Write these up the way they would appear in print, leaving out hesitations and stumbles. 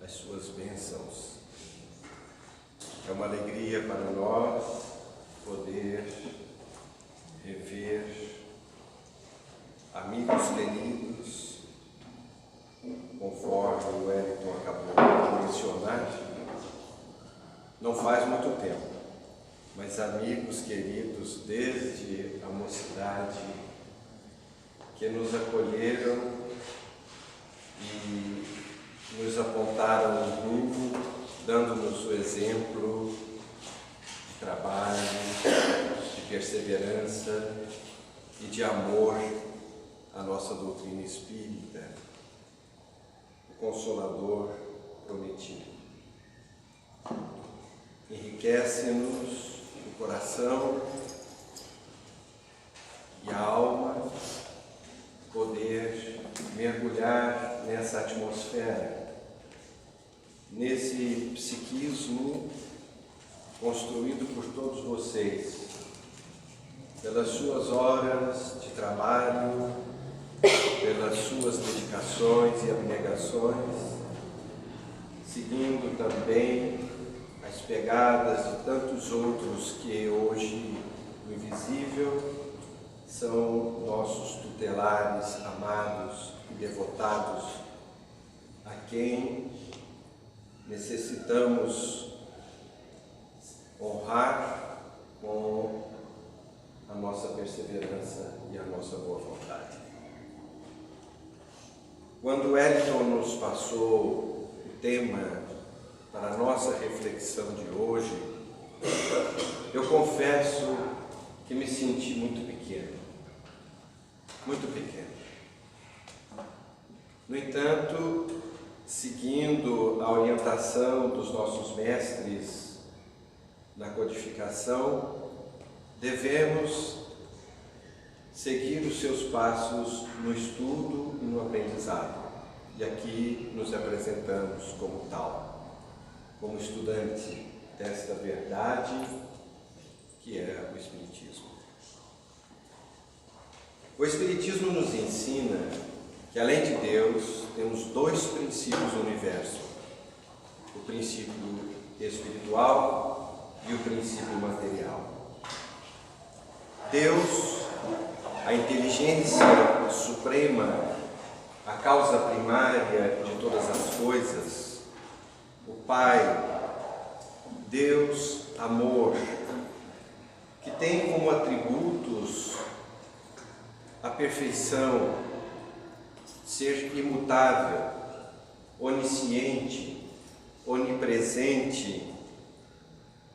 as suas bênçãos. É uma alegria para nós poder rever amigos queridos, conforme o Wellington acabou de mencionar. Não faz muito tempo, mas amigos queridos desde a mocidade, que nos acolheram e nos apontaram um rumo, dando-nos o exemplo de trabalho, de perseverança e de amor à nossa doutrina espírita, o Consolador prometido. Enriquece-nos o coração e a alma poder mergulhar nessa atmosfera, nesse psiquismo construído por todos vocês, pelas suas horas de trabalho, pelas suas dedicações e abnegações, seguindo também as pegadas de tantos outros que hoje, no invisível, são nossos tutelares amados e devotados, a quem necessitamos honrar com a nossa perseverança e a nossa boa vontade. Quando Wellington nos passou o tema para a nossa reflexão de hoje, eu confesso que me senti muito pequeno. Muito pequeno. No entanto, seguindo a orientação dos nossos mestres na codificação, devemos seguir os seus passos no estudo e no aprendizado. E aqui nos apresentamos como tal, como estudante desta verdade que é o Espiritismo. O Espiritismo nos ensina que, além de Deus, temos dois princípios no universo: o princípio espiritual e o princípio material. Deus, a inteligência suprema, a causa primária de todas as coisas, o Pai, Deus, amor, que tem como atributos a perfeição, ser imutável, onisciente, onipresente,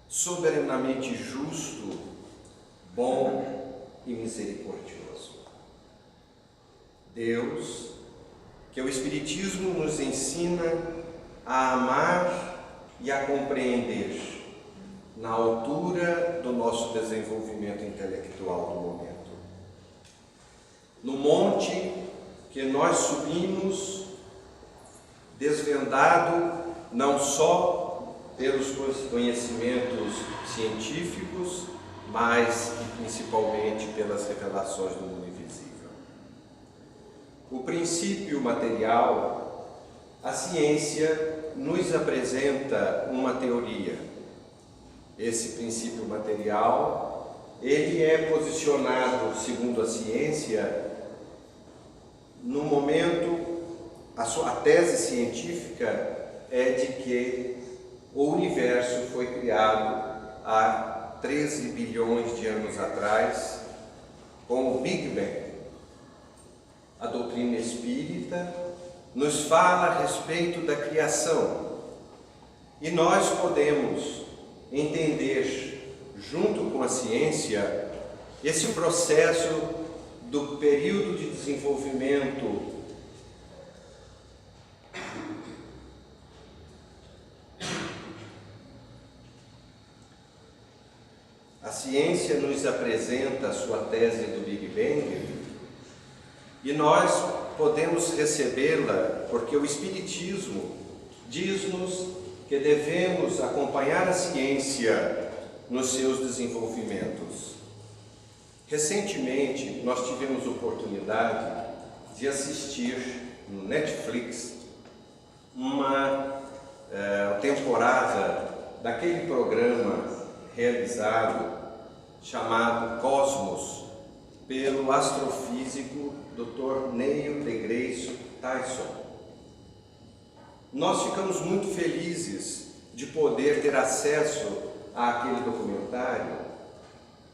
soberanamente justo, bom e misericordioso. Deus, que o Espiritismo nos ensina a amar e a compreender na altura do nosso desenvolvimento intelectual do momento. No monte que nós subimos, desvendado não só pelos conhecimentos científicos, mas e principalmente pelas revelações do mundo invisível. O princípio material, a ciência nos apresenta uma teoria. Esse princípio material, ele é posicionado, segundo a ciência, no momento, a tese científica é de que o universo foi criado há 13 bilhões de anos atrás, com o Big Bang. A doutrina espírita nos fala a respeito da criação e nós podemos entender, junto com a ciência, esse processo do período de desenvolvimento a ciência nos apresenta a sua tese do Big Bang e nós podemos recebê-la porque o Espiritismo diz-nos que devemos acompanhar a ciência nos seus desenvolvimentos. Recentemente, nós tivemos oportunidade de assistir no Netflix uma daquele programa realizado chamado Cosmos pelo astrofísico Dr. Neil deGrasse Tyson. Nós ficamos muito felizes de poder ter acesso àquele documentário,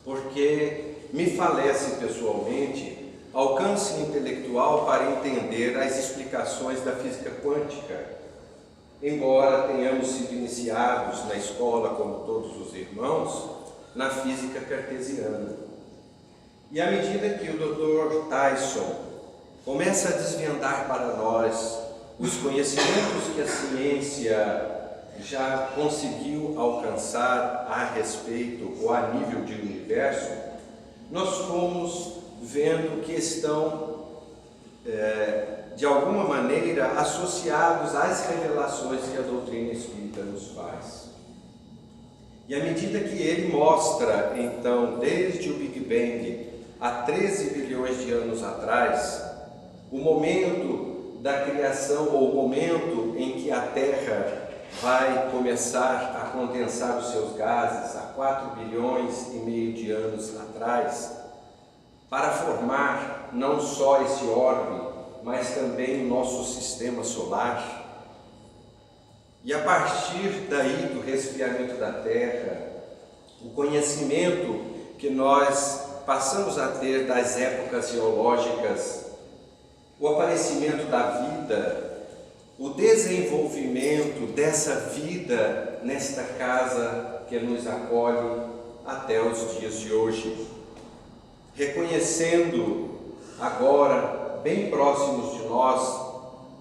porque me falece pessoalmente alcance intelectual para entender as explicações da física quântica, embora tenhamos sido iniciados na escola, como todos os irmãos, na física cartesiana. E à medida que o Dr. Tyson começa a desvendar para nós os conhecimentos que a ciência já conseguiu alcançar a respeito ou a nível de universo, nós fomos vendo que estão, de alguma maneira, associados às revelações que a doutrina espírita nos faz. E à medida que ele mostra, então, desde o Big Bang há 13 bilhões de anos atrás, o momento da criação, ou o momento em que a Terra vai começar a condensar os seus gases há 4 bilhões e meio de anos atrás, para formar não só esse orbe, mas também o nosso sistema solar. E a partir daí do resfriamento da Terra, o conhecimento que nós passamos a ter das épocas geológicas, o aparecimento da vida, o desenvolvimento dessa vida nesta casa que nos acolhe até os dias de hoje. Reconhecendo agora, bem próximos de nós,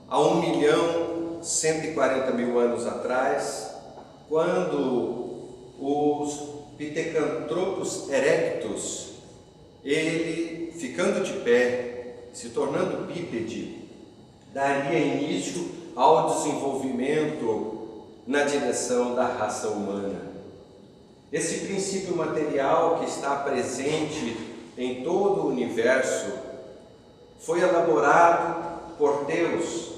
há 1.140.000 anos atrás, quando os Pithecanthropus erectus, ele ficando de pé, se tornando bípede, daria início ao desenvolvimento na direção da raça humana. Esse princípio material que está presente em todo o universo foi elaborado por Deus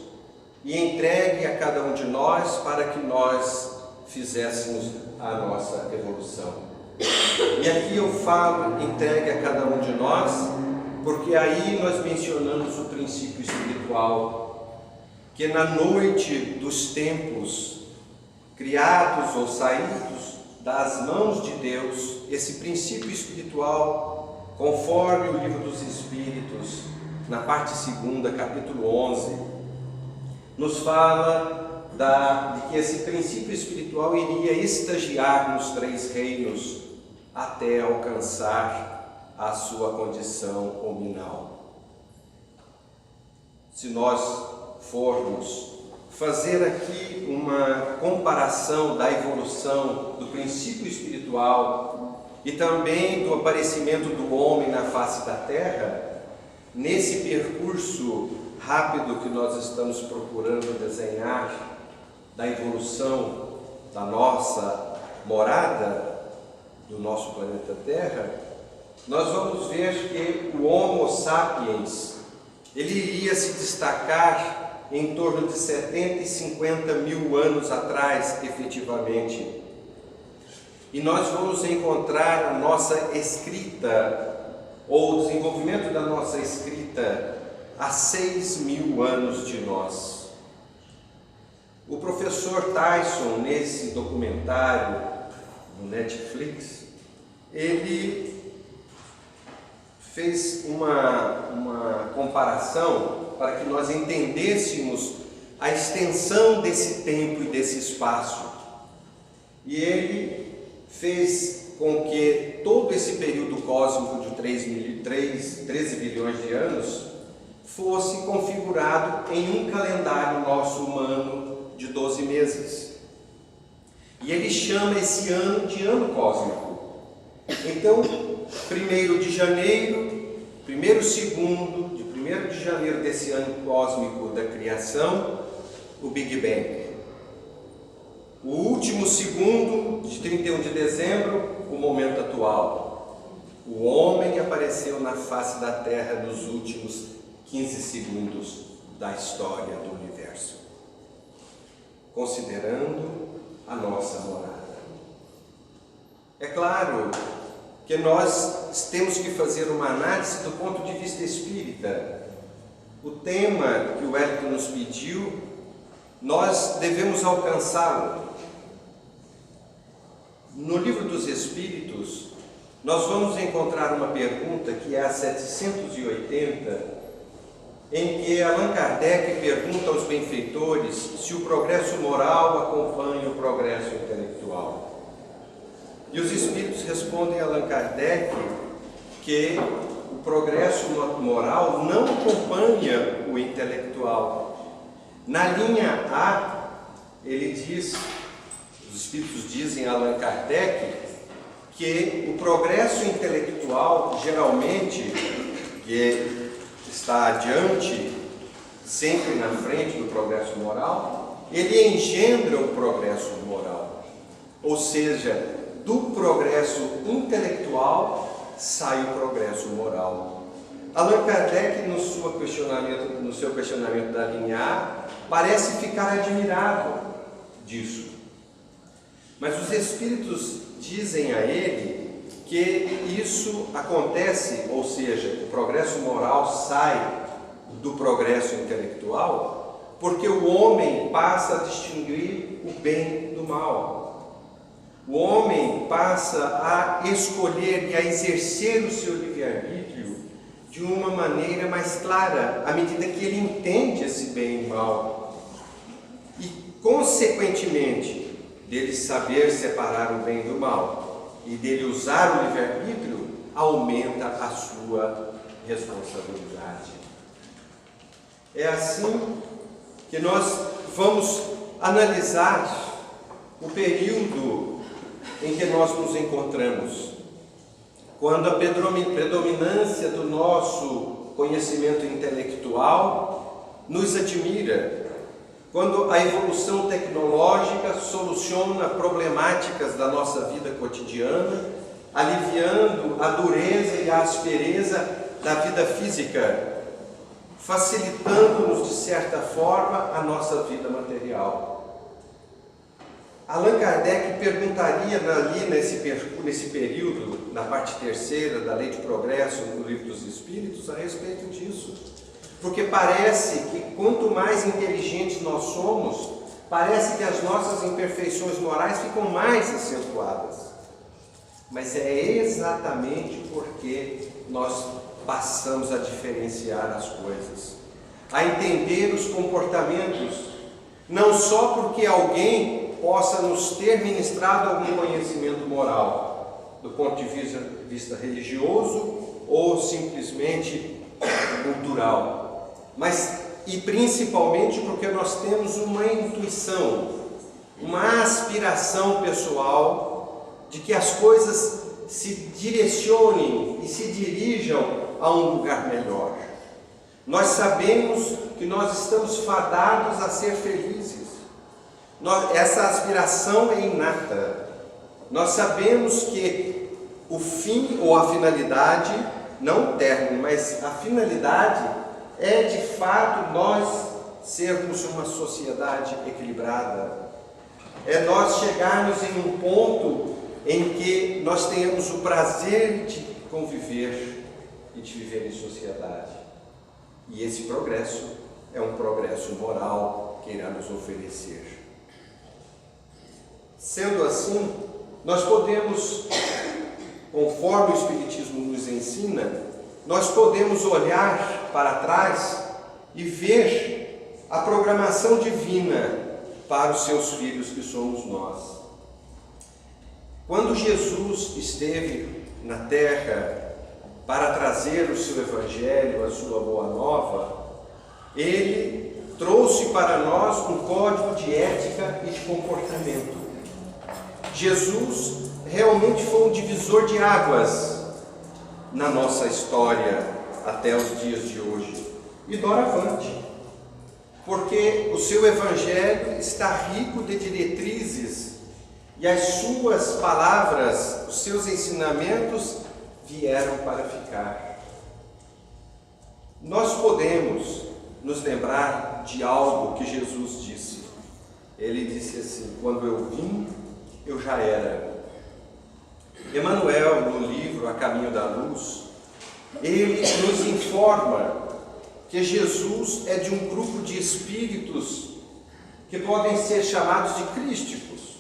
e entregue a cada um de nós para que nós fizéssemos a nossa evolução. E aqui eu falo entregue a cada um de nós, porque aí nós mencionamos o princípio espiritual, que na noite dos tempos, criados ou saídos das mãos de Deus, esse princípio espiritual, conforme o Livro dos Espíritos, na parte 2ª, capítulo 11, nos fala de que esse princípio espiritual iria estagiar nos 3 reinos até alcançar a sua condição hominal. Se nós formos fazer aqui uma comparação da evolução do princípio espiritual e também do aparecimento do homem na face da Terra, nesse percurso rápido que nós estamos procurando desenhar da evolução da nossa morada, do nosso planeta Terra, nós vamos ver que o Homo sapiens, ele iria se destacar em torno de 70 e 50 mil anos atrás, efetivamente. E nós vamos encontrar a nossa escrita, ou o desenvolvimento da nossa escrita, há 6.000 anos de nós. O professor Tyson, nesse documentário no Netflix, ele fez uma comparação para que nós entendêssemos a extensão desse tempo e desse espaço. E ele fez com que todo esse período cósmico de 13 bilhões de anos fosse configurado em um calendário nosso humano de 12 meses. E ele chama esse ano de ano cósmico. Então, 1º de janeiro, 1º segundo, de 1º de janeiro desse ano cósmico da criação, o Big Bang. O último segundo, de 31 de dezembro, o momento atual. O homem apareceu na face da Terra nos últimos 15 segundos da história do universo, considerando a nossa morada. É claro que nós temos que fazer uma análise do ponto de vista espírita. O tema que o Wellington nos pediu, nós devemos alcançá-lo. No Livro dos Espíritos, nós vamos encontrar uma pergunta que é a 780, em que Allan Kardec pergunta aos benfeitores se o progresso moral acompanha o progresso intelectual. E os Espíritos respondem a Allan Kardec que o progresso moral não acompanha o intelectual. Na linha A, ele diz, os Espíritos dizem a Allan Kardec que o progresso intelectual, geralmente, que está adiante, sempre na frente do progresso moral, ele engendra o progresso moral. Ou seja, do progresso intelectual sai o progresso moral. Allan Kardec, no seu questionamento da linha A, parece ficar admirado disso. Mas os Espíritos dizem a ele que isso acontece, ou seja, o progresso moral sai do progresso intelectual, porque o homem passa a distinguir o bem do mal. O homem passa a escolher e a exercer o seu livre-arbítrio de uma maneira mais clara, à medida que ele entende esse bem e mal. E, consequentemente, dele saber separar o bem do mal e dele usar o livre-arbítrio, aumenta a sua responsabilidade. É assim que nós vamos analisar o período em que nós nos encontramos, quando a predominância do nosso conhecimento intelectual nos admira, quando a evolução tecnológica soluciona problemáticas da nossa vida cotidiana, aliviando a dureza e a aspereza da vida física, facilitando-nos de certa forma a nossa vida material. Allan Kardec perguntaria ali nesse período, na parte terceira da Lei de Progresso, no Livro dos Espíritos, a respeito disso. Porque parece que quanto mais inteligentes nós somos, parece que as nossas imperfeições morais ficam mais acentuadas. Mas é exatamente porque nós passamos a diferenciar as coisas, a entender os comportamentos, não só porque alguém possa nos ter ministrado algum conhecimento moral, do ponto de vista religioso ou simplesmente cultural, mas e principalmente porque nós temos uma intuição, uma aspiração pessoal de que as coisas se direcionem e se dirijam a um lugar melhor. Nós sabemos que nós estamos fadados a ser felizes. Essa aspiração é inata. Nós sabemos que o fim ou a finalidade, não o término, mas a finalidade é de fato nós sermos uma sociedade equilibrada. É nós chegarmos em um ponto em que nós tenhamos o prazer de conviver e de viver em sociedade. E esse progresso é um progresso moral que irá nos oferecer. Sendo assim, nós podemos, conforme o Espiritismo nos ensina, nós podemos olhar para trás e ver a programação divina para os seus filhos que somos nós. Quando Jesus esteve na terra para trazer o seu Evangelho, a sua Boa Nova, ele trouxe para nós um código de ética e de comportamento. Jesus realmente foi um divisor de águas na nossa história até os dias de hoje e doravante, porque o seu Evangelho está rico de diretrizes e as suas palavras, os seus ensinamentos vieram para ficar. Nós podemos nos lembrar de algo que Jesus disse. Ele disse assim: quando eu vim, eu já era. Emmanuel, no livro A Caminho da Luz, ele nos informa que Jesus é de um grupo de espíritos que podem ser chamados de crísticos.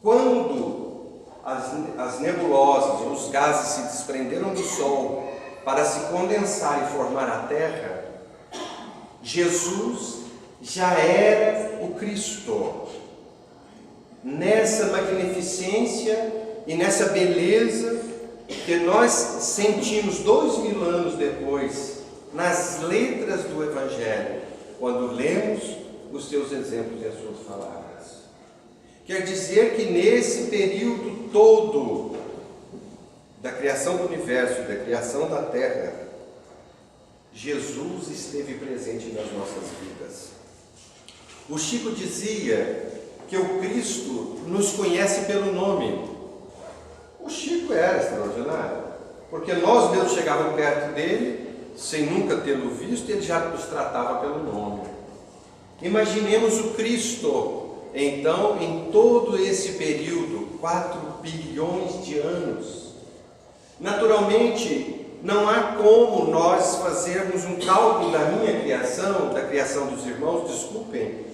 Quando as nebulosas ou os gases se desprenderam do Sol para se condensar e formar a Terra, Jesus já era o Cristo. Nessa magnificência e nessa beleza que nós sentimos 2000 anos depois, nas letras do Evangelho, quando lemos os teus exemplos e as suas palavras. Quer dizer que nesse período todo da criação do universo, da criação da Terra, Jesus esteve presente nas nossas vidas. O Chico dizia que o Cristo nos conhece pelo nome. O Chico era extraordinário, porque nós mesmos chegávamos perto dele, sem nunca tê-lo visto, e ele já nos tratava pelo nome. Imaginemos o Cristo, então, em todo esse período, 4 bilhões de anos. Naturalmente, não há como nós fazermos um cálculo da minha criação, da criação dos irmãos, desculpem,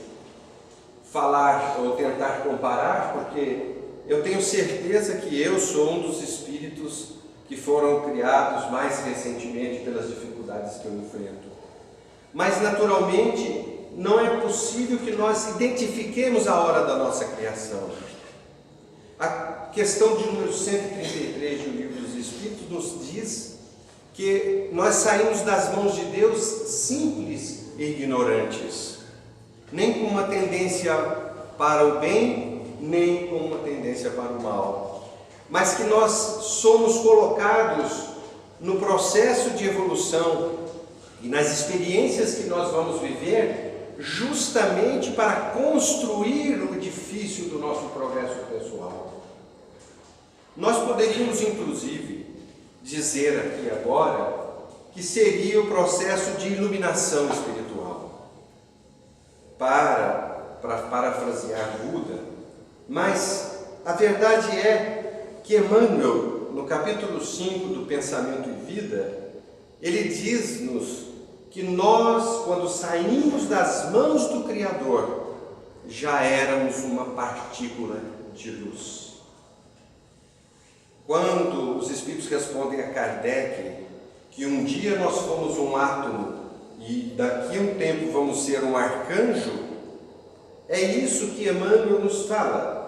falar ou tentar comparar, porque eu tenho certeza que eu sou um dos espíritos que foram criados mais recentemente pelas dificuldades que eu enfrento. Mas, naturalmente, não é possível que nós identifiquemos a hora da nossa criação. A questão de número 133 do Livro dos Espíritos nos diz que nós saímos das mãos de Deus simples e ignorantes, nem com uma tendência para o bem, nem com uma tendência para o mal, mas que nós somos colocados no processo de evolução e nas experiências que nós vamos viver, justamente para construir o edifício do nosso progresso pessoal. Nós poderíamos, inclusive, dizer aqui agora que seria o processo de iluminação espiritual. Para parafrasear Buda, mas a verdade é que Emmanuel, no capítulo 5 do Pensamento e Vida, ele diz-nos que nós, quando saímos das mãos do Criador, já éramos uma partícula de luz. Quando os Espíritos respondem a Kardec que um dia nós fomos um átomo e daqui a um tempo vamos ser um arcanjo, é isso que Emmanuel nos fala.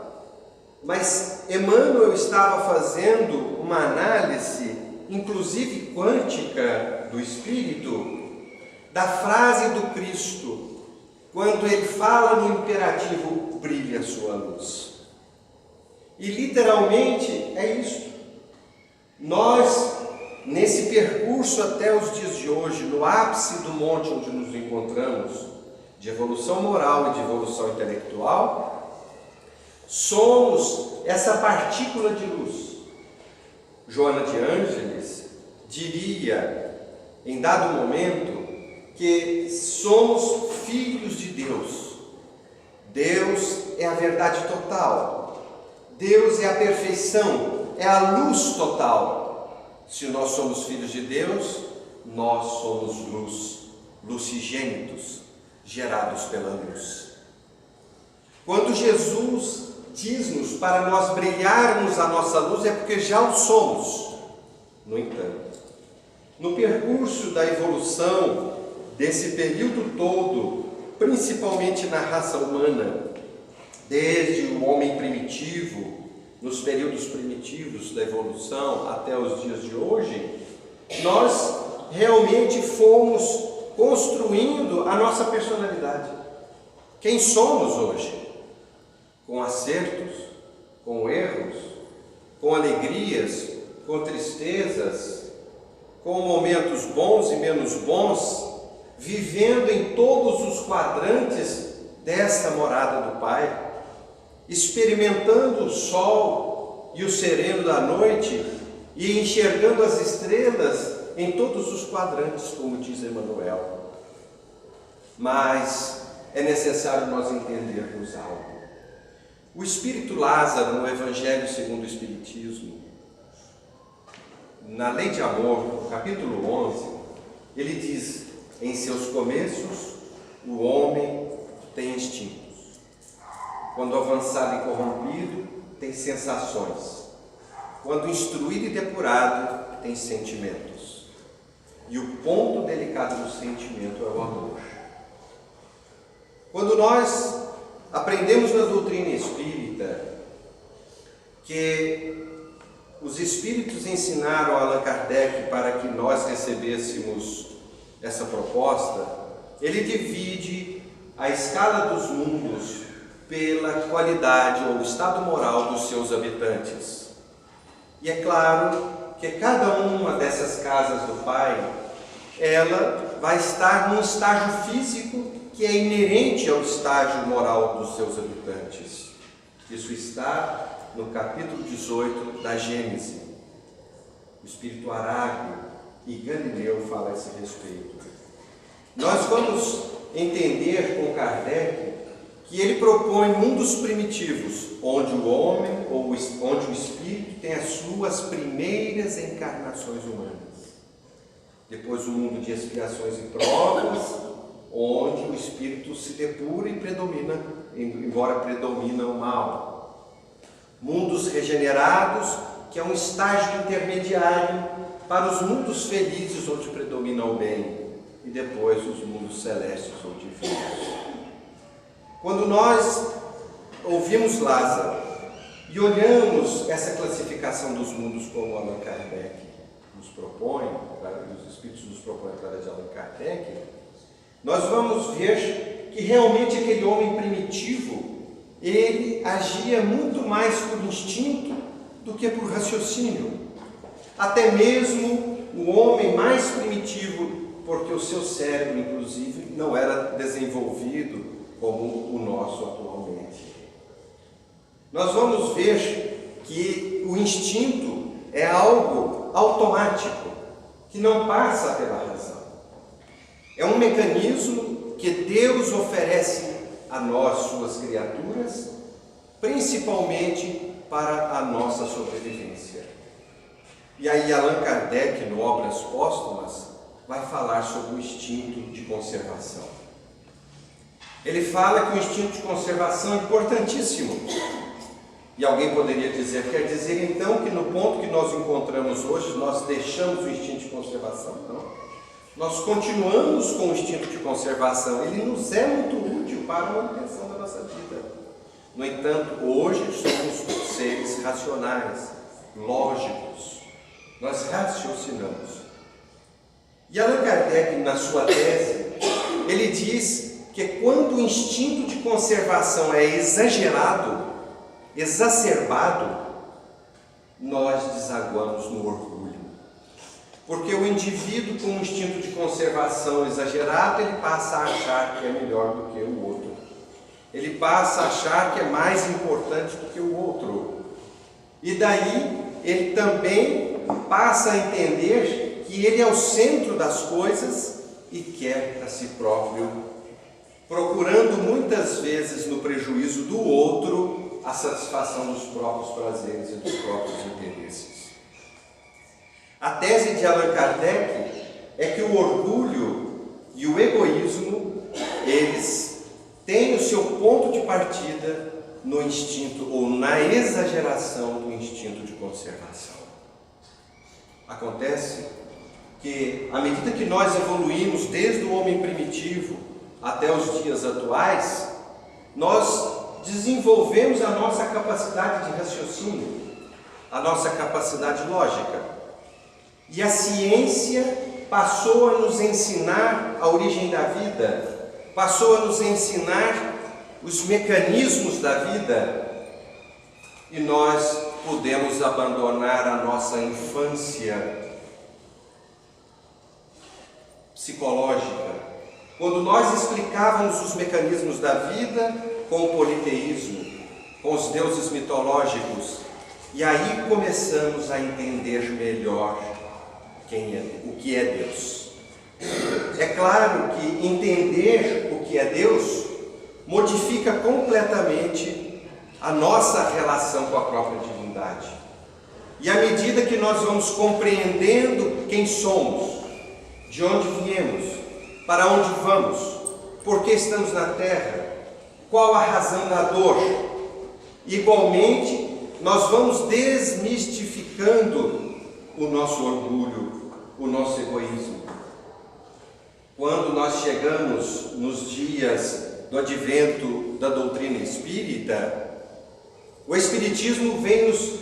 Mas Emmanuel estava fazendo uma análise, inclusive quântica, do Espírito, da frase do Cristo, quando ele fala no imperativo, brilhe a sua luz. E literalmente é isso. Nós, nesse percurso até os dias de hoje, no ápice do monte onde nos encontramos, de evolução moral e de evolução intelectual, somos essa partícula de luz. Joana de Ângeles diria, em dado momento, que somos filhos de Deus. Deus é a verdade total. Deus é a perfeição, é a luz total. Se nós somos filhos de Deus, nós somos luz, lucigênitos, gerados pela luz. Quando Jesus diz-nos para nós brilharmos a nossa luz, é porque já o somos. No entanto, no percurso da evolução desse período todo, principalmente na raça humana, desde o homem primitivo, nos períodos primitivos da evolução até os dias de hoje, nós realmente fomos construindo a nossa personalidade. Quem somos hoje? Com acertos, com erros, com alegrias, com tristezas, com momentos bons e menos bons, vivendo em todos os quadrantes dessa morada do Pai, experimentando o sol e o sereno da noite e enxergando as estrelas em todos os quadrantes, como diz Emmanuel. Mas é necessário nós entendermos algo. O espírito Lázaro, no Evangelho segundo o Espiritismo, na Lei de Amor, no capítulo 11, ele diz: em seus começos, o homem tem instintos. Quando avançado e corrompido, tem sensações. Quando instruído e depurado, tem sentimentos. E o ponto delicado do sentimento é o amor. Quando nós aprendemos na doutrina espírita que os espíritos ensinaram a Allan Kardec para que nós recebêssemos essa proposta, ele divide a escala dos mundos pela qualidade ou estado moral dos seus habitantes. E é claro que cada uma dessas casas do Pai, ela vai estar num estágio físico que é inerente ao estágio moral dos seus habitantes. Isso está no capítulo 18 da Gênese. O espírito Arábio e Galileu falam a esse respeito. Nós vamos entender com Kardec que ele propõe mundos primitivos, onde o homem ou onde o espírito tem as suas primeiras encarnações humanas. Depois o mundo de expiações e provas, onde o espírito se depura e predomina, embora predomina o mal. Mundos regenerados, que é um estágio intermediário para os mundos felizes, onde predomina o bem, e depois os mundos celestes ou divinos. Quando nós ouvimos Lázaro e olhamos essa classificação dos mundos como Allan Kardec nos propõe, os espíritos nos propõem através de Allan Kardec, nós vamos ver que realmente aquele homem primitivo, ele agia muito mais por instinto do que por raciocínio. Até mesmo o homem mais primitivo, porque o seu cérebro, inclusive, não era desenvolvido como o nosso atualmente. Nós vamos ver que o instinto é algo automático, que não passa pela razão. É um mecanismo que Deus oferece a nós, suas criaturas, principalmente para a nossa sobrevivência. E aí Allan Kardec, no Obras Póstumas, vai falar sobre o instinto de conservação. Ele fala que o instinto de conservação é importantíssimo. E alguém poderia dizer, quer dizer então que no ponto que nós encontramos hoje, nós deixamos o instinto de conservação? Não. Nós continuamos com o instinto de conservação. Ele nos é muito útil para a manutenção da nossa vida. No entanto, hoje somos seres racionais, lógicos. Nós raciocinamos. E Allan Kardec, na sua tese, ele diz que quando o instinto de conservação é exagerado, exacerbado, nós desaguamos no orgulho. Porque o indivíduo com um instinto de conservação exagerado, ele passa a achar que é melhor do que o outro. Ele passa a achar que é mais importante do que o outro. E daí, ele também passa a entender que ele é o centro das coisas e quer para si próprio, procurando muitas vezes no prejuízo do outro a satisfação dos próprios prazeres e dos próprios interesses. A tese de Allan Kardec é que o orgulho e o egoísmo, eles têm o seu ponto de partida no instinto ou na exageração do instinto de conservação. Acontece que, à medida que nós evoluímos desde o homem primitivo até os dias atuais, nós desenvolvemos a nossa capacidade de raciocínio, a nossa capacidade lógica. E a ciência passou a nos ensinar a origem da vida, passou a nos ensinar os mecanismos da vida, e nós podemos abandonar a nossa infância psicológica, quando nós explicávamos os mecanismos da vida com o politeísmo, com os deuses mitológicos, e aí começamos a entender melhor o que é Deus. É claro que entender o que é Deus modifica completamente a nossa relação com a própria divindade. E à medida que nós vamos compreendendo quem somos, de onde viemos, para onde vamos, por que estamos na terra, qual a razão da dor, igualmente nós vamos desmistificando o nosso orgulho, o nosso egoísmo. Quando nós chegamos nos dias do advento da doutrina espírita, o Espiritismo vem nos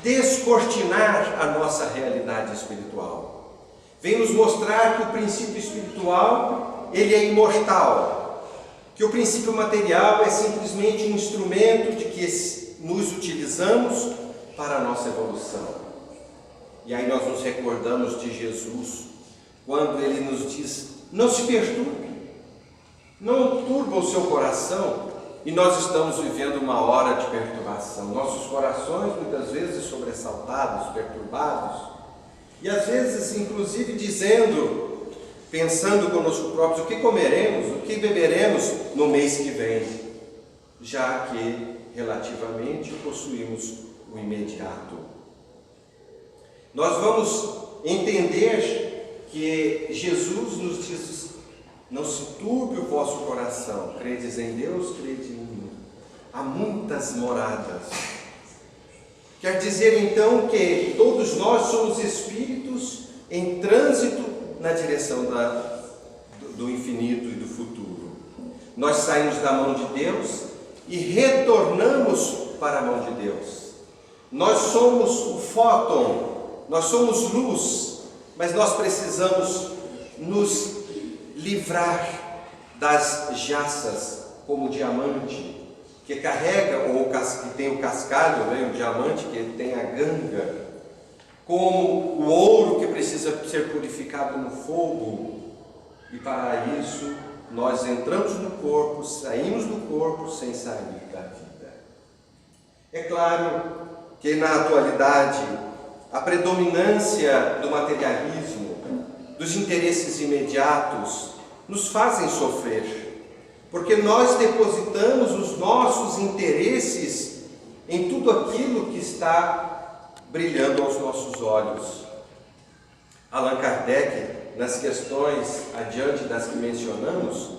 descortinar a nossa realidade espiritual. Vem nos mostrar que o princípio espiritual, ele é imortal, que o princípio material é simplesmente um instrumento de que nos utilizamos para a nossa evolução. E aí nós nos recordamos de Jesus, quando ele nos diz: não se perturbe, não turba o seu coração. E nós estamos vivendo uma hora de perturbação, nossos corações muitas vezes sobressaltados, perturbados, e às vezes inclusive dizendo, pensando conosco próprios, o que comeremos, o que beberemos no mês que vem, já que relativamente possuímos o imediato. Nós vamos entender que Jesus nos diz: não se turbe o vosso coração, credes em Deus, crede em mim. Há muitas moradas. Quer dizer então que todos nós somos espíritos em trânsito na direção do infinito e do futuro. Nós saímos da mão de Deus e retornamos para a mão de Deus. Nós somos o fóton, nós somos luz, mas nós precisamos nos livrar das jaças, como o diamante, que carrega, ou que tem o cascalho, né, o diamante que tem a ganga, como o ouro que precisa ser purificado no fogo. E para isso nós entramos no corpo, saímos do corpo sem sair da vida. É claro que na atualidade a predominância do materialismo, dos interesses imediatos, nos fazem sofrer, porque nós depositamos os nossos interesses em tudo aquilo que está brilhando aos nossos olhos. Allan Kardec, nas questões adiante das que mencionamos,